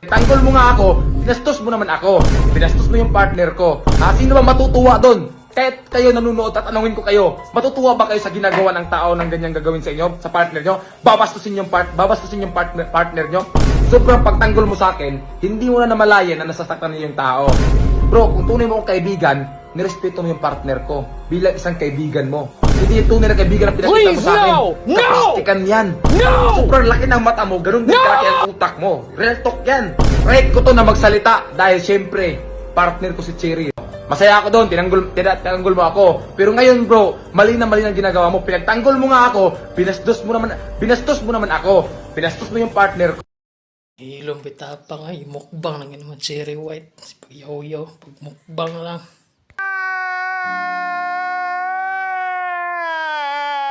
Tanggol mo nga ako, binastos mo naman ako. Binastos mo yung partner ko. Sino ba matutuwa doon? Kahit kayo nanonood at tanungin ko kayo, matutuwa ba kayo sa ginagawa ng tao ng ganyang gagawin sa inyo, sa partner nyo? Babastusin yung partner nyo? Sobrang pagtanggol mo sa akin, hindi mo na namalayan na nasasaktan niyo yung tao. Bro, kung tunay mo akong kaibigan, nirespeto mo yung partner ko bilang isang kaibigan mo. Hindi yung tunay na kaibigan na pinakita mo sa akin. Kapastikan yan. Sobrang laki ng mata mo, ganun din kalaki ang utak mo. Real talk yan. Right ko to na magsalita dahil syempre, partner ko si Cherry. Masaya ako doon, tinanggol mo ako. Pero ngayon bro, mali na ginagawa mo. Pinagtanggol mo nga ako, binastos mo naman ako. Binastos mo yung partner ko. Ilong bitapang ay mukbang lang yun naman Cherry White. Si pag-yaw-yaw, pag mukbang lang.